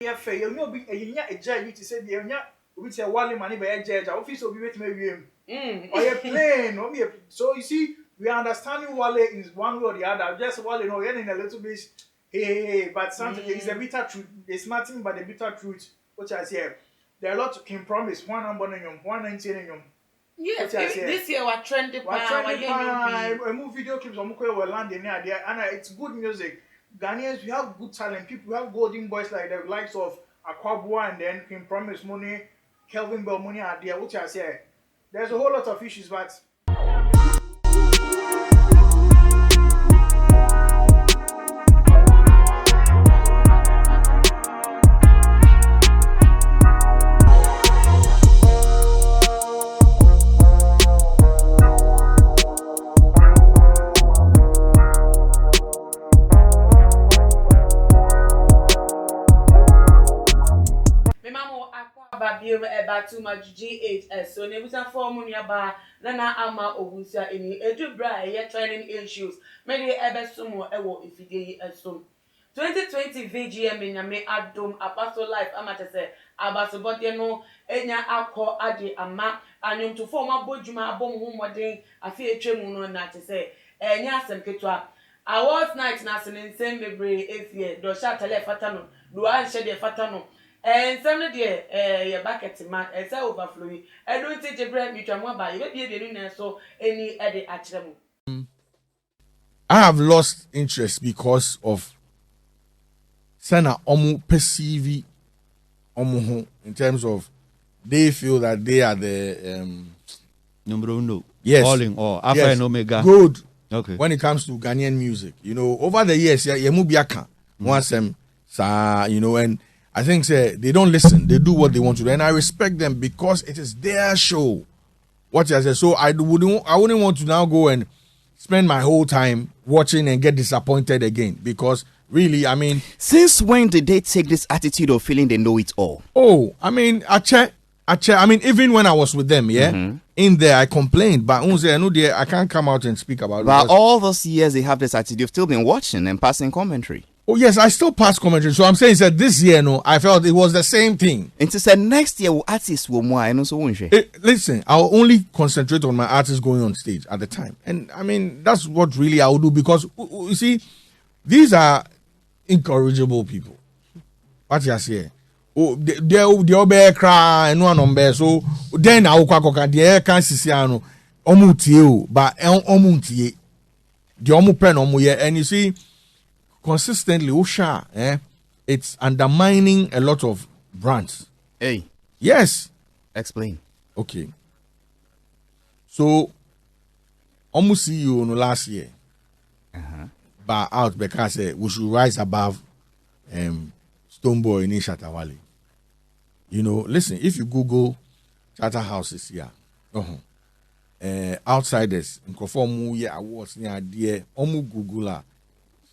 Yeah, fair. You know, be a judge. You to say the which a wally money by a judge. Office will be with me. Or a plane. So you see, we are understanding Wale is one way or the other. Just Wale, no, in a little bit. Hey, but something is a bitter truth. It's nothing but the bitter truth. Which I say, there are a lot of can promise. 119. Yes, this year we're trending. A movie video clips on Mukwe were landing near there, and it's good music. Ghanaians, we have good talent. People, we have golden boys like the likes of Akwabua and then Can Promise Money, Kelvin Bell Money are there. Which I say, there's a whole lot of issues, but. About too much GHS, so never form yaba, Nana Ama Obusia any edu bra training issues, many ever sumo ewo if you assume 2020 VGMA Yame Adom Apostle Life Amatese Abasobodiano Enya Ako Adi Ama Anyum to form a bojuma bom modern a fear tremuno na to say Enya Semketwa Awards night nasin in Sembebre if ye do sha tele fatano do an shede fatano. And some of the bucket man, and so overflowing. I don't take a brand new one by you, so any edit at them. I have lost interest because of Sana Omu perceive Omu in terms of they feel that they are the number uno. Yes. Calling or Alpha and Omega. Good. Okay. When it comes to Ghanaian music, over the years, Yemubiaka, once them, and I think they don't listen. They do what they want to do, and I respect them because it is their show. What I said. So I wouldn't want to now go and spend my whole time watching and get disappointed again because really, I mean, since when did they take this attitude of feeling they know it all? Oh, I mean, I mean, even when I was with them, in there I complained, but I can't come out and speak about it. But all those years they have this attitude, you've still been watching and passing commentary. Oh, yes, I still pass commentary. So I'm saying that this year, I felt it was the same thing. And to say next year, artists will more. I know so. Listen, I'll only concentrate on my artists going on stage at the time. And I mean, that's what really I will do because, you see, these are incorrigible people. What you say? Oh, they'll be cry and one on bear. So then I will quack the air can see omutie, but omutie. The omu pen omuye. And you see, consistently, it's undermining a lot of brands. Hey. Yes. Explain. Okay. So, almost see you last year. But out because we should rise above Stoneboy in Shatawale. Listen, if you Google charter houses here, outsiders, in conform awards near dear, Google.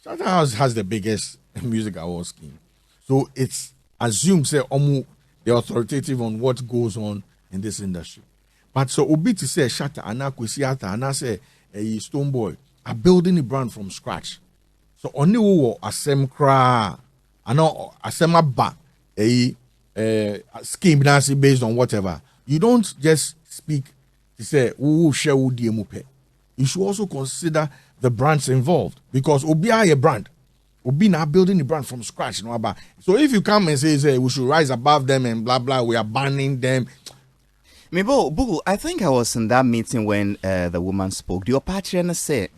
Charter House has the biggest music award scheme. So it's assumed, say, they're authoritative on what goes on in this industry. But so Obi to say Shatta and Kwesiata and I say Stoneboy are building a brand from scratch. So only wo asem kra and asem aba a scheme based on whatever. You don't just speak to say who share who mupe. You should also consider the brands involved because Obi are a brand. Obi now building the brand from scratch. So if you come and say we should rise above them and blah blah, we are banning them. Bugu, I think I was in that meeting when the woman spoke. The Opache say,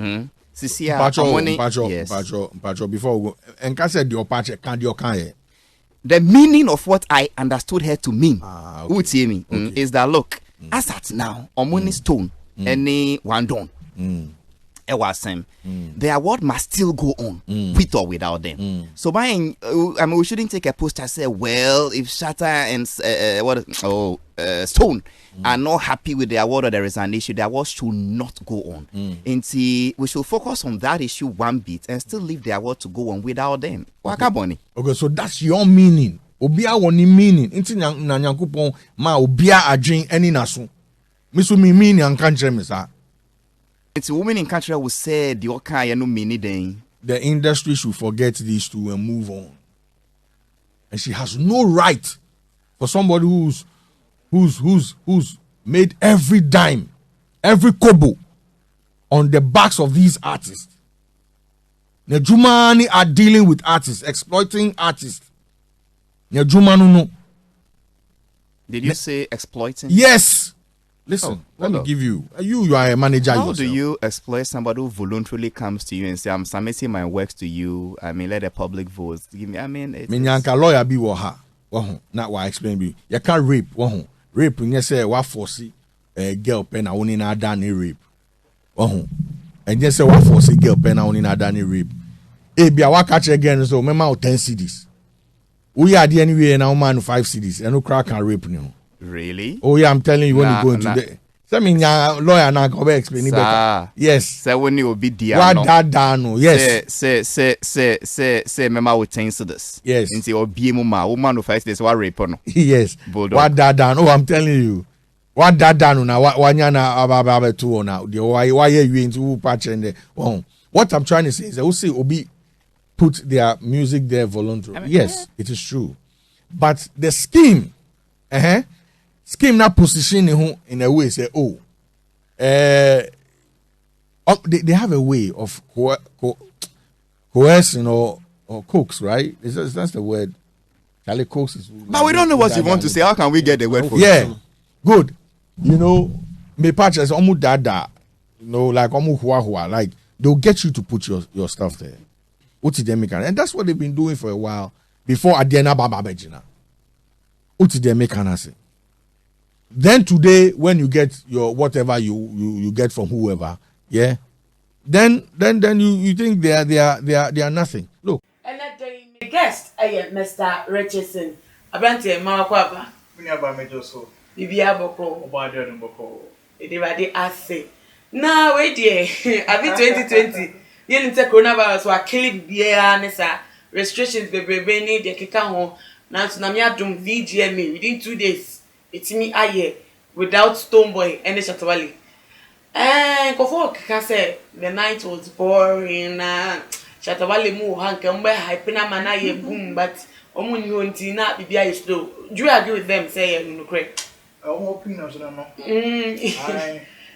Pacho, before we go, and can say the Opache can. The meaning of what I understood her to mean, okay. Is that look, as at now, Omoni Stone, any one done. The award must still go on with or without them. So we shouldn't take a post and say, well, if Shatta and Stone are not happy with the award or there is an issue, the award should not go on. And see, we should focus on that issue one bit and still leave the award to go on without them. Okay, so that's your meaning. Obia woni meaning. Inti na nyankopon ma obia adwen ani naso. Miso mi meaning an kanche me sa. It's a woman in country will say the okay, I no meaning then. The industry should forget these two and move on. and she has no right for somebody who's made every dime, every kobo on the backs of these artists. Nejumani are dealing with artists, exploiting artists. Nejumanu no. Did you say exploiting? Yes. Listen, let me give you. You are a manager How yourself. do you exploit somebody who voluntarily comes to you and say, I'm submitting my works to you? I mean, let the public vote. Give me. I mean, Minyanka lawyer be waha. Not why I explain to you. You can't rape. Rape when you say what force a girl pen a only na done rape. And you say what force a girl pen a only na done rape. Eh, be a wa catch again so remember 10 CDs. We are the anyway now man 5 CDs and no crack and rape no. Really? Oh yeah, I'm telling you when you go into the. Say me lawyer now go explain it better. Yes. Say when you will be there. What that done? Yes. Say mema will change this. Yes. Into or be mama woman who fights this what rape no. Yes. Bulldog. What that done? Oh, I'm telling you. What that done now? What nyana ababa two now? The why you into patch and the what I'm trying to say is that we say Obi put their music there voluntarily. Yes, it is true. But the scheme, scheme now position in a way say, they have a way of coercing or coax, right? That's the word. Charlie coax is. But we don't know what you want to say. How can we get the word for it? Yeah, good. You know, me patches almost dada. You know, like almost hua. Like they'll get you to put your stuff there. And that's what they've been doing for a while before Adiana Baba Bejina. Then today, when you get your whatever you get from whoever, yeah, then you think they are nothing. Look. And that day, my guest, Mr. Richardson, Abante Makwaba. Bibia Boko. Edivade Ase. Now wait there. I be 2020. You need to coronavirus wa killing beer nessa restrictions baby need the kika ho. Now to na me adum VGMA within 2 days. It's me aye without Stoneboy and the Shatawali. And Kofo can say the night was boring. Shatawali mu hanka mbe hypena mana ye boom but omu nyonti na bibia is slow. Do you agree with them say no correct? I'm opinion so no.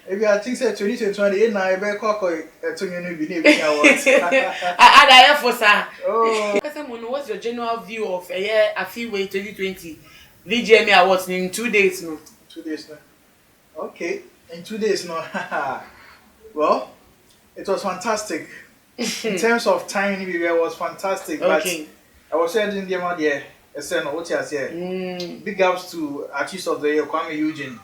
If I think say 2020 na e be kokoi to you no be na be awards. I for sir. Oh. What's your general view of a year Afiwe 2020 VGMA Awards in 2 days no? 2 days no. Okay, in 2 days no. Well, it was fantastic. In terms of time, it was fantastic. Okay. But I was saying in the amount there, I said, what you say? Big ups to Artist of the Year, Kwame Eugene.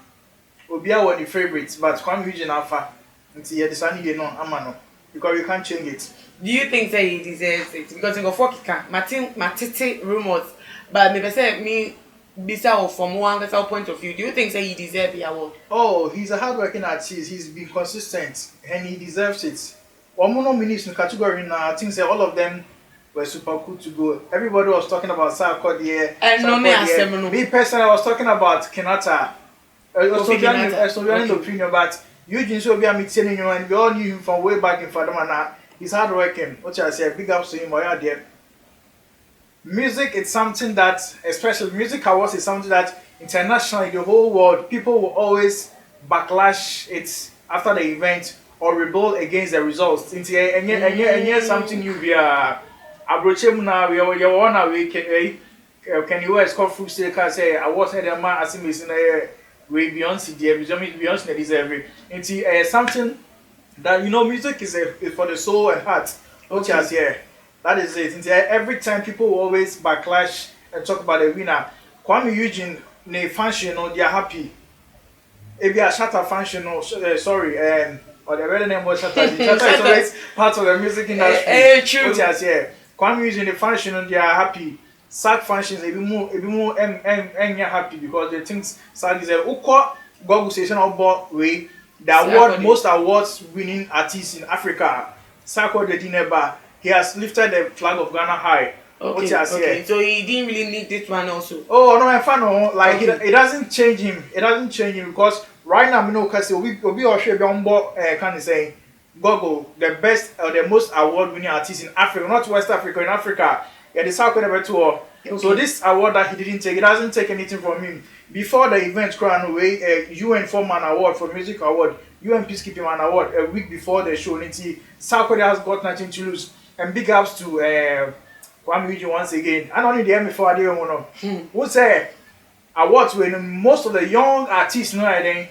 Obia were the favorites, but Kwame Eugene Alpha. Until you decide you know, Amano. Because you can't change it. Do you think that he deserves it? Because in Gofokika, Matete rumors, but maybe say me, Bisa from one point of view, do you think that he deserves the award? Oh, he's a hardworking artist. He's been consistent and he deserves it. One more minutes in category now, I think that all of them were super cool to go. Everybody was talking about Sarko here. And no me, me personally, I was talking about Kenata. So the opinion, but Eugene so be a mixing you and we all knew him from way back in Fadamana. He's hardworking. What I say, big ups to him. There. Music is something that, especially music awards, is something that internationally, the whole world, people will always backlash it after the event or rebel against the results. And here's something new. We are approaching now. We are on our way. Can you call Fruit say I was head of my assumption way Beyonce, Beyonce deserve it. Something that music is for the soul and heart. Which is here. That is it. Every time people will always backlash and talk about the winner. Kwame Eugene, ne function, they are happy. If you are Shatter function, or the real name was Shatter. Shatter is always part of the music industry. True. Which is here. Kwame Eugene, the function, they are happy. SAG functions, a bit more happy because they think SAG is a Google station about way. The award, most awards winning artists in Africa. SAG the dinner. He has lifted the flag of Ghana high. Okay. So he didn't really need this one also. Oh no, I'm fan. Like it doesn't change him. It doesn't change him because right now, because we are sure can say Google the best or the most award-winning artist in Africa, not West Africa, in Africa. Yeah, the South Korea tour. Okay. So this award that he didn't take, it doesn't take anything from him. Before the event, crown away, UN Foreman Award for Music Award, UN Peacekeeping Man Award a week before the show. South Korea has got nothing to lose. And big ups to Kwame Eugene once again. And only the before I didn't know. Who say awards when most of the young artists know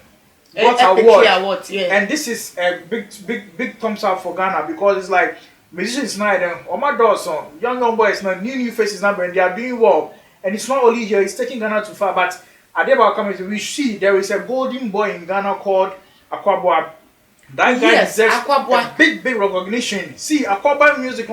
got awards. Yeah. And this is a big thumbs up for Ghana because it's like musicians now on my door song, young boys now, new faces now, and they are doing well. And it's not only here, it's taking Ghana too far, but at the about coming, we see there is a golden boy in Ghana called Akwabwa. That guy deserves a big recognition. See, Akwabwa music,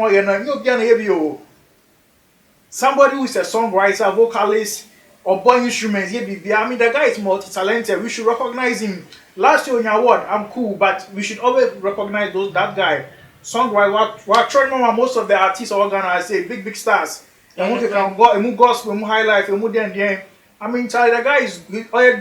somebody who is a songwriter, vocalist, or boy instruments, I mean, the guy is multi-talented. We should recognize him. Last year on your award, I'm cool, but we should always recognize that guy. Songwriter, we're trying most of the artists all Ghana, I say, big stars. And we can go, and gospel, and high life, and then. I mean, Charlie, the guy is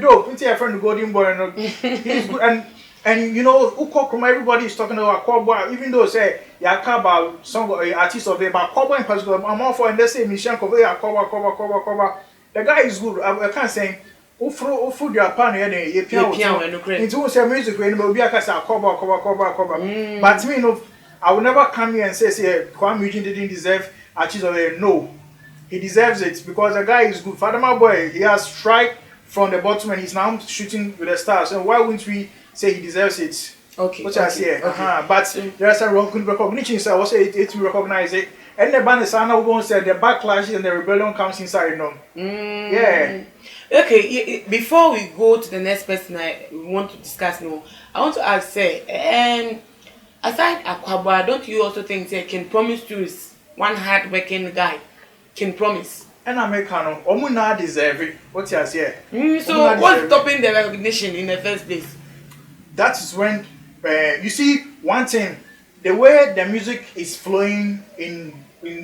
dope. Into your friend, the golden boy, he's good. And you know, everybody is talking about Kwabwa, even though say about song artists of it, but Kwabwa in particular, I'm all for, and they say Michelle Kwabwa. The guy is good. I can't say. Ufu their pan here, you piano. Into say music, when we be a cast Kwabwa. But me, no, I will never come here and say Kwame Eugene didn't deserve artists of it. No. He deserves it because the guy is good. Fadama boy, he has strike from the bottom and he's now shooting with the stars. So why wouldn't we say he deserves it? Okay. Which I say. But there are some recognition, so I will say it will recognize it. And the band is now going to say the backlash and the rebellion comes inside, you know. Yeah. Okay, before we go to the next person I want to discuss now, I want to ask, aside Akwabwa, don't you also think King Promise to is one hard-working guy? Can promise. And Americano, Omuna deserve it. What you say? So what's stopping the recognition in the first place? That is when you see one thing, the way the music is flowing in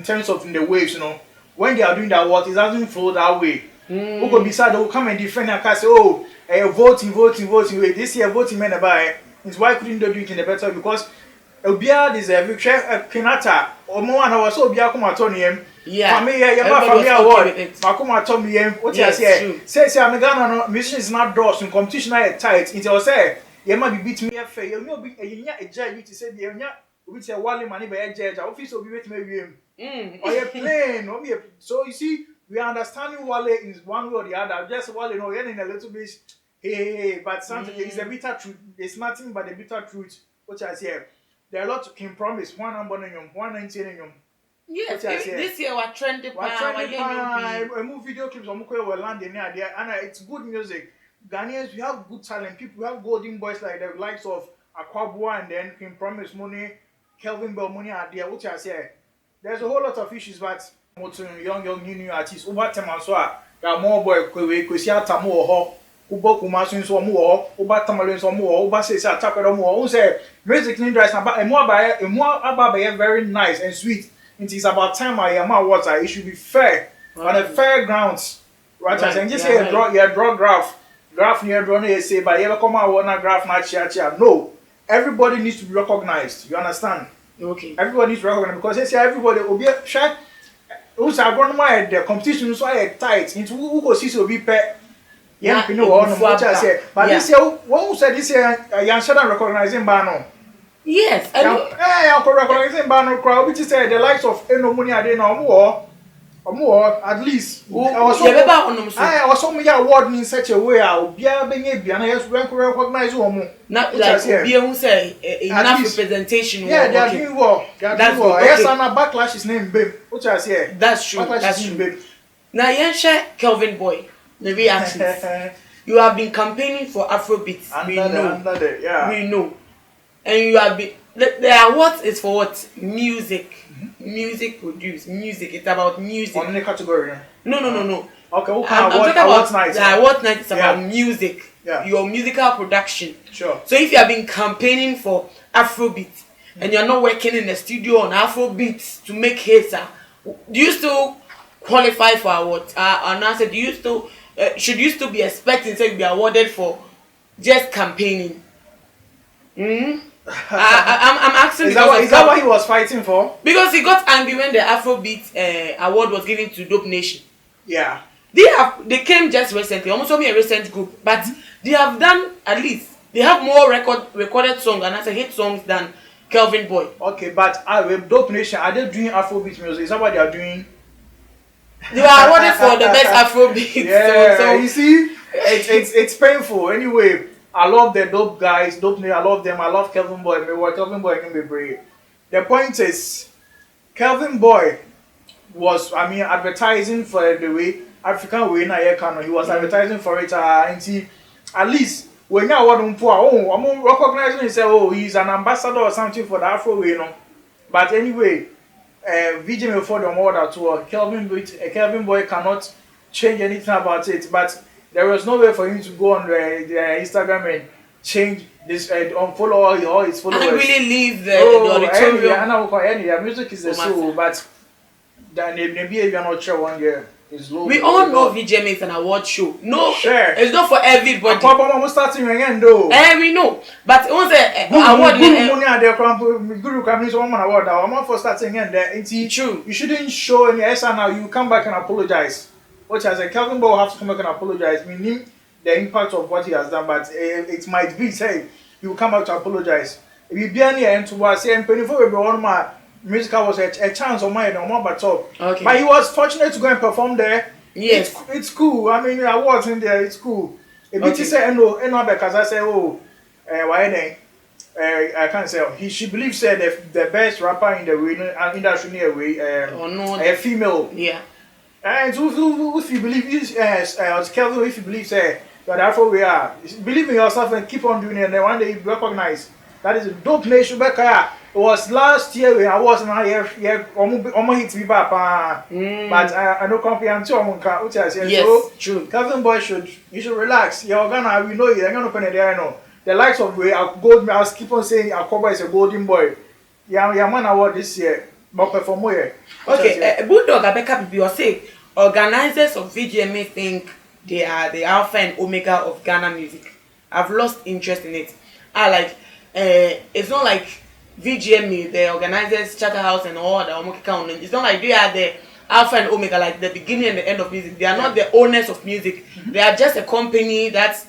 terms of in the waves, you know, when they are doing that work, it doesn't flow that way. Who go beside, they will come and defend and say, oh, voting. Wait, this year voting men about it's why couldn't they do it in the better because Obia deserve it. Pinata, or more and I was so Obia come at Tony. Yeah, family award. Makuma told me, what you say? Say, I'm Ghana, mission is not doors in competition. I tight. It was say, you might be beat me a fair. You know, be a judge to say, which a wally money by a judge. Office will be with me. Or you're playing, so you see, we understanding Wale is one way or the other. Just Wale, no, in a little bit, hey, but something is a bitter truth. It's nothing but the bitter truth. What I say, there are a lot of King Promise, 119. Yes, this year we're trending. A movie video clips on Mukoya landing there, and it's good music. Ghanaians, we have good talent. People, we have golden boys like the likes of Akwabwa and then King Promise Money, Kelvin Bell Money are there. What I say, there's a whole lot of issues, but young new artists. Over time as well, there are more boy Kwesi Atamu or Ubo Kumasu so more, Uba Tamalin so more, Uba says attack or more. Who say music industry about a more about very nice and sweet. It is about time I am water. It should be fair on a fair grounds. Right? And just say draw graph near draw say but you ever come out one graph not chia. No. Everybody needs to be recognized. You understand? Okay. Everybody needs to be recognized because they say everybody will be shy. Who's agronomy the competition so tight into who go see so be pet. Yeah, you know what I say. But this year one said this year young shouldn't recognizing Bano. Yes, I'm recognizing Bano crowd, which is the likes of Eno Money are no more, at least. I was so many award in such a way. I'll be a baby and I just recognize one. Not like be who say enough representation. Yeah, they are doing well. That's what. Yes, and a backlash is named Babe. Which I say. That's true. That's true. Now, Yensha Kelvin Boy, the reactions. You have been campaigning for Afrobeats. We know. We know. And you have been the award is for what? Music. Music produce. Music. It's about music. On the category. No. Okay, I'm talking about the award night is about music. Yeah. Your musical production. Sure. So if you have been campaigning for Afrobeat and you're not working in the studio on Afrobeats to make hits, do you still qualify for awards? And I said, do you still should you still be expecting to be awarded for just campaigning? I'm asking Is that what he was fighting for? Because he got angry when the Afrobeat award was given to Dope Nation. Yeah. They came just recently, almost only a recent group, but they have done at least they have more recorded songs and hit songs than Kelvin Boy. Okay, but with Dope Nation, are they doing Afrobeat music? Is that what they are doing? They were awarded for the best Afrobeat. Yeah, so you see, it's painful. Anyway, I love the Dope guys, Dope Nation, I love them. I love Kelvin Boy. Kelvin Boy can be brave. The point is, Kelvin Boy was, advertising for the way African way na he was advertising for it. And he, at least when you I'm recognizing he say, oh, he's an ambassador or something for the Afro way, But anyway, VGMA for the order to Kelvin Boy cannot change anything about it. But there was no way for him to go on the Instagram and change this unfollow all his followers. I really leave the auditorium. Yeah, music is the soul, but then maybe if you're not sure one year. We all know VGMA is an award show. No, sure. It's not for everybody. I'm starting again though. We know, but it was award. Guru Kamini one award. I'm for starting again there. True. You shouldn't show any SR now. You come back and apologize. Which I said, Kelvin Boy will have to come back and apologize. Meaning the impact of what he has done, but it might be say you will come back to apologize. If you be any end to what say and penny for one more. Musical was a chance of mine, but top. Okay. But he was fortunate to go and perform there. Yes, it's cool. Awards in there, it's cool. If it is no, because I say, why then? I can't say. She believes the best rapper in the industry anyway. A female. Yeah. And if you believe Kelvin, if you believe that Afro we are, believe in yourself and keep on doing it, and then one day you recognize that is a Dope Nation back. It was last year when I was not here. Almost hit me back, but I don't compare until which I say. Yes, so true. Kelvin Boy should relax. You're gonna, we know you're gonna open it there. No, the likes of gold. I keep on saying Akoba is a golden boy. Yeah, man award this year, but perform more. Okay, Bulldog Abeka Bibi was say organizers of VGMA think they are the alpha and omega of Ghana music. I've lost interest in it. It's not like VGMA, the organizers, Charterhouse and all the it's not like they are the alpha and omega, like the beginning and the end of music. They are not the owners of music. They are just a company that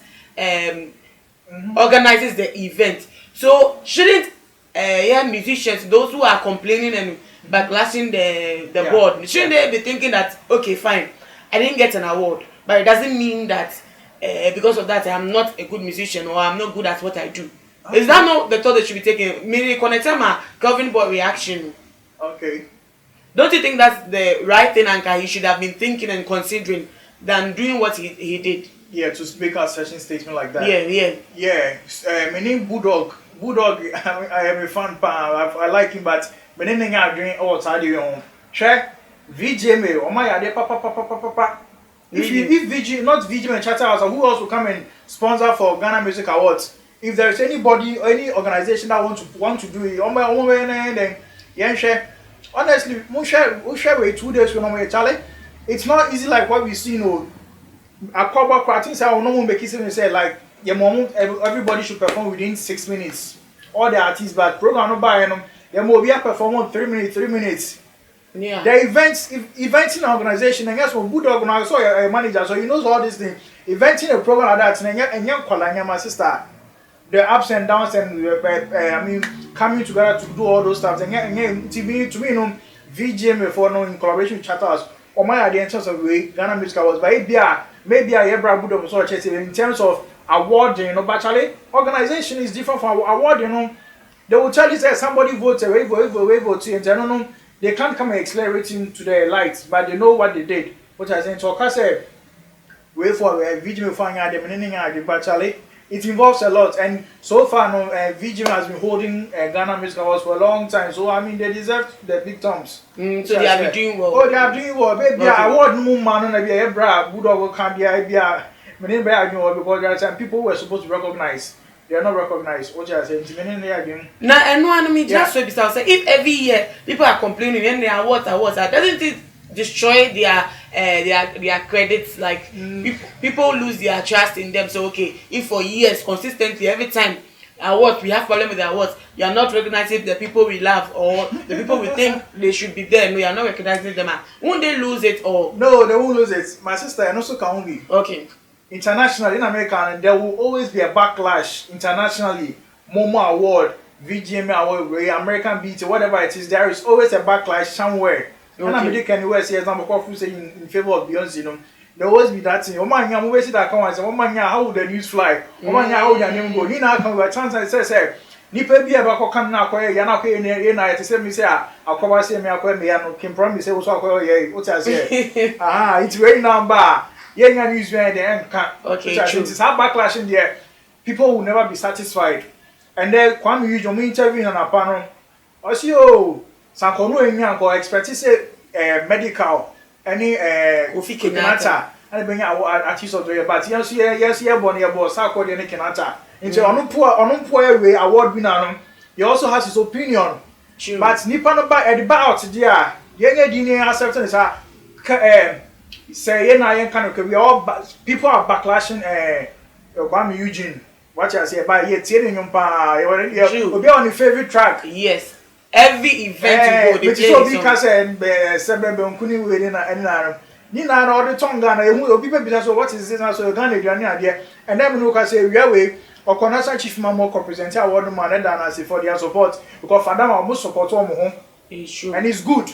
organizes the event. So shouldn't musicians, those who are complaining and backlashing the board, shouldn't they be thinking that, okay, fine, I didn't get an award, but it doesn't mean that because of that I'm not a good musician or I'm not good at what I do. Okay. Is that not the thought that should be taken? Meaning, connect my Kelvin Boy reaction. Okay. Don't you think that's the right thing, Anka? He should have been thinking and considering than doing what he did. Yeah, to make a session statement like that. Yeah. My name Bulldog. I am a fan. I like him, but my name is doing all side on. Check VGMA. Oh my God, papa. If not VGMA Charterhouse, who else will come and sponsor for Ghana Music Awards? If there is anybody or any organization that want to do it, then honestly, we share with 2 days when Charlie. It's not easy like what we see. I think I will not make it say like everybody should perform within 6 minutes. All the artists, but program no buy them. They perform 3 minutes. Yeah. The eventing organization, and yes, when Bulldog now saw a manager, so he knows all these things. Eventing a program like that, and my sister. The ups and downs and coming together to do all those stuff. And TV to me, VGMA for in collaboration with Charterhouse. Or my idea in terms of Ghana Music Awards, but maybe I ever would have in terms of awarding, but actually organization is different from award. They will tell you that somebody votes away, vote, and they can't come and accelerating to their lights, but they know what they did. What I say, so I say, wait for VGMA finding out the but actually. It involves a lot, and so far, VGMA has been holding Ghana Music Awards for a long time. So they deserve the big thumbs. So they are doing well. Oh, they are doing well. Baby, award no man on the Ebra, Bulldog can be because there are some people who are supposed to recognize. They are not recognized. What you saying? Now, and one of me just so because if every year people are complaining and their awards, doesn't it destroy their credits? Like people lose their trust in them. So okay, if for years consistently every time awards, we have problem with the awards. You are not recognizing the people we love or the people we think they should be there. No, you are not recognizing them. Won't they lose it or? No, they won't lose it. My sister, and also Kaungi. Okay. Internationally, in America, there will always be a backlash internationally. Momo Award, VGMA Award, American BET, whatever it is, there is always a backlash somewhere. Okay. And I'm anywhere say example, in favor of Beyonce, you know. There will always be that thing. Omanya, I'm always that come and say, Omanya, how would the news fly? Omanya, how would the name go? Nina come with a chance and say, Nipa be about come now, Yana, to say me say, I'll cover say me, I'll me, and can promise say, what's what I say. Ah, it's very number. Yeah, news where the end can. Okay, true. It's how backlash in there. People will never be satisfied. And then, Kwame Yujo, me interviewing on a panel. I see, oh, Sankono and Yanko expect to say medical, any Kofi Kenyatta. And bring out artists of the year. But yes, Bonnie about Sako and Kenyatta. Into on poor way award winner. He also has his opinion. True. But Nippon by at the bar today, young Dini acceptance say kind of we all people are backlashing Kwame Eugene. What I say by yet telling you will be on the favorite track. Yes. Every event you go, they play because Sebebe Nkuni we any Nina all the tongue Ghana who people be so what is this now so Ghana there and then we can say we are way or Conasa Chief Mamo represent award man and I say for their support because Fadam almost support home. It's true. And it's good.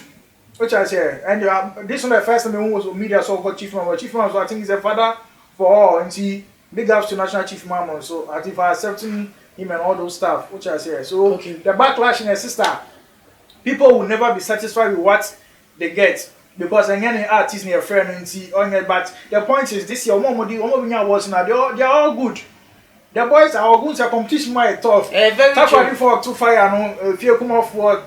Which I say, and this one the first time who was media so called Chief Mamo. Chief Mamo, so I think he's a father for all, and see big ups to National Chief Mamo. So I think for accepting him and all those stuff, which I say. So okay. The backlash in a sister, people will never be satisfied with what they get because any artist near friend and see on it. But the point is, this year, awards now they're all good. The boys are all good. The competition might tough. Very true. For to fire no, if you come off for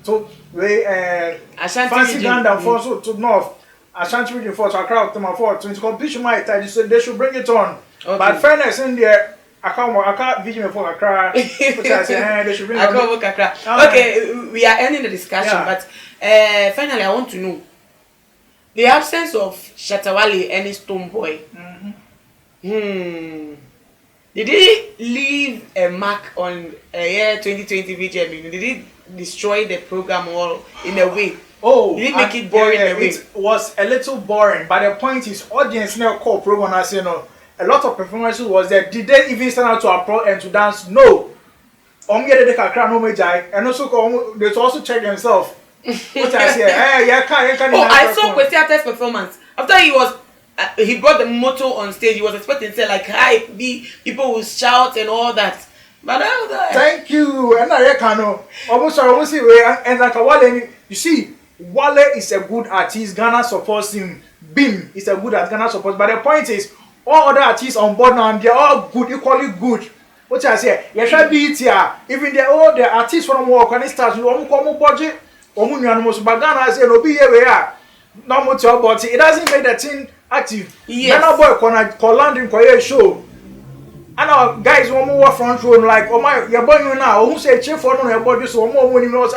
to. Fancy Grand and for so to North, Ashanti region for to Accra to for to competition my title, so they should bring it on. Okay. But fairness in there, I can't VGMA for Accra. Which I say, they should bring it on. Okay, we are ending the discussion, but finally, I want to know the absence of Shatawale and Stonebwoy. Did he leave a mark on year 2020 VGMA? Did he destroy the program or in a way? Oh, did it make it boring in a way? It was a little boring, but the point is, audience now call program and say no. A lot of performances was there. Did they even stand out to applaud and to dance? No. And also they also check themselves. What I say? I saw Kwesiata's performance after he brought the motto on stage. He was expecting to say like hi, people will shout and all that. But thank you. And I can almost see and like Wale, you see, Wale is a good artist. Ghana supports him. Bim is a good artist. Ghana supports. But the point is, all other artists on board now, they're all good, equally good. What I say? You should be it here. Even all the artists from work and stars, you want to budget. But Ghana say no be here we are. No more to about it. It doesn't make the thing active. Yes. Ghana boy can land in a show. And our guys one more front row like oh my you're born now who say cheer for no your body so more when you know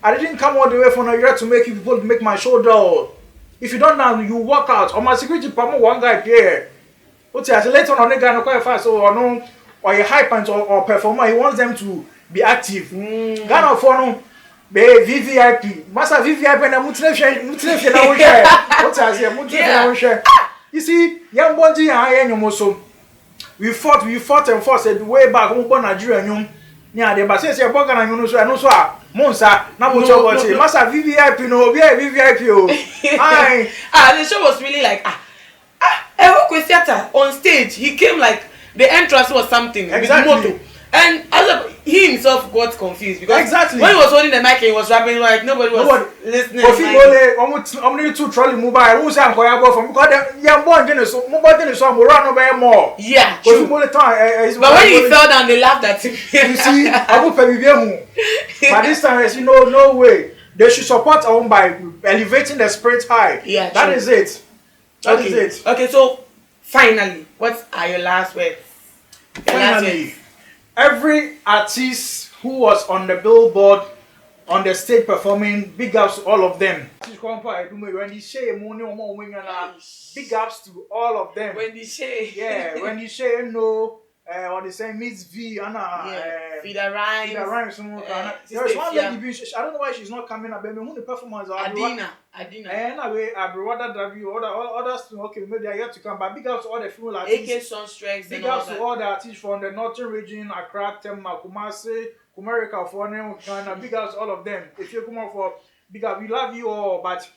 I didn't come all the way from Nigeria to make people make my shoulder. If you don't know you walk out on my security promo one guy here. What's it later on the guy no quite fast or no or a hype or performer he wants them to be active. Ghana for no be VVIP. Master VVIP and mutre na wo share. What's I say mutre na wo share. You see young bonji and yomoso. We fought and fought said way back when born Nigeria nyum. Nya de ba say boga na nyunu so eno so a monsa na mo cho boche. Master VVIP no be VVIP o. The show was really like Kwesiata on stage. He came like the entrance was something exactly. With motto. And he himself got confused because exactly. When he was holding the mic and he was rapping like nobody was listening. Only two trolley mobile. Who say I'm going to go from because the young boy didn't so mobile didn't so run over more. Yeah, true. But when he fell down, they laughed at him. You see, I will pay you. But this time, as you know, no way. They should support our own by elevating the spirit high. Yeah, that is it. That is it. Okay, so finally, what are your last words? Finally. Every artist who was on the billboard, on the stage performing, big ups to all of them. When you say big ups to all of them. When you say when you say no, what they say Miss V Anna Feeder Rhymes. Feeder Rhymes. There's one lady. I don't know why she's not coming up. But who the performance? Adina. And away, Abrewada W. Others. Okay, maybe I have to come. But big up to all the female artists. AK Sunstrikes. Big up to all the artists from the northern region, Accra, Tema, Kumasi, Kumari, California, Ghana. Big up to all of them. If you come out for big up, we love you all, but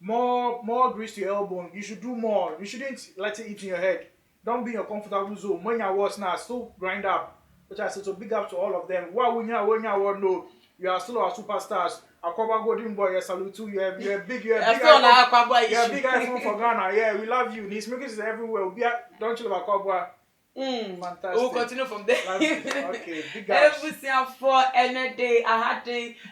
more grease to your elbow. You should do more. You shouldn't let it eat in your head. Don't be in your comfortable zone. When you're worse now, still grind up. Which I said, so big up to all of them. When you know, you are still our superstars. Akoba Golden Boy, I salute you. You're big iPhone for Ghana. Yeah, we love you. These makers is everywhere. Don't you love Akoba? Fantastic. We'll continue from there. Okay, big up. Every for any day, I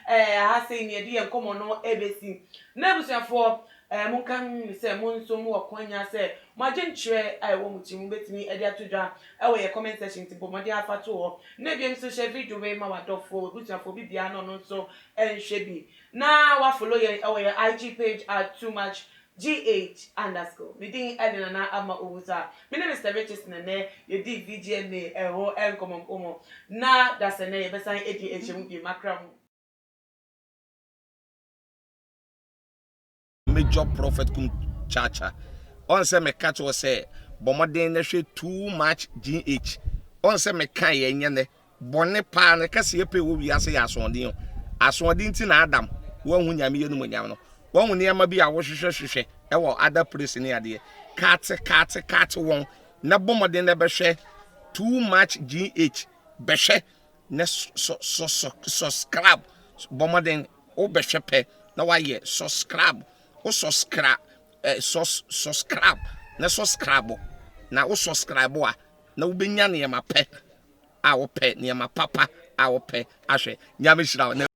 had saying the idea come on no everything. Never for Munkan say Monso more Konya say, my gentry, I won't you bet me a day to draw away a comment section to put my dear Fato. Never so shall be to weigh my dog for which I forbid the unknown so and shabby. Now I follow your IG page at too much. GH_ Meeting Edina Ama Uza. My name is Richardson and you did VGMA and common. Now that's a name, but I 88 won't be macram. Major prophet kum chacha. On say me catch was say, Bomaden na too much GH. On say me kan ye nyane. Bonne pa na kase ye pe wo wi ase ya asondin. Asondin ti na Adam. Wo hu nyame ye no nyame no. Wo hu ne ma bi a wo hwehwehwehwe. E wo other place ni ade. Cat won. Na Bomaden na be hwe too much GH. Be hwe na subscribe. Bomaden o be hwe pe na wa ye subscribe. O subscribe na subscribe na o subscribe a na wo benya ne ma pe a wo pe ne ma papa a wo pe ahwe nyame hyira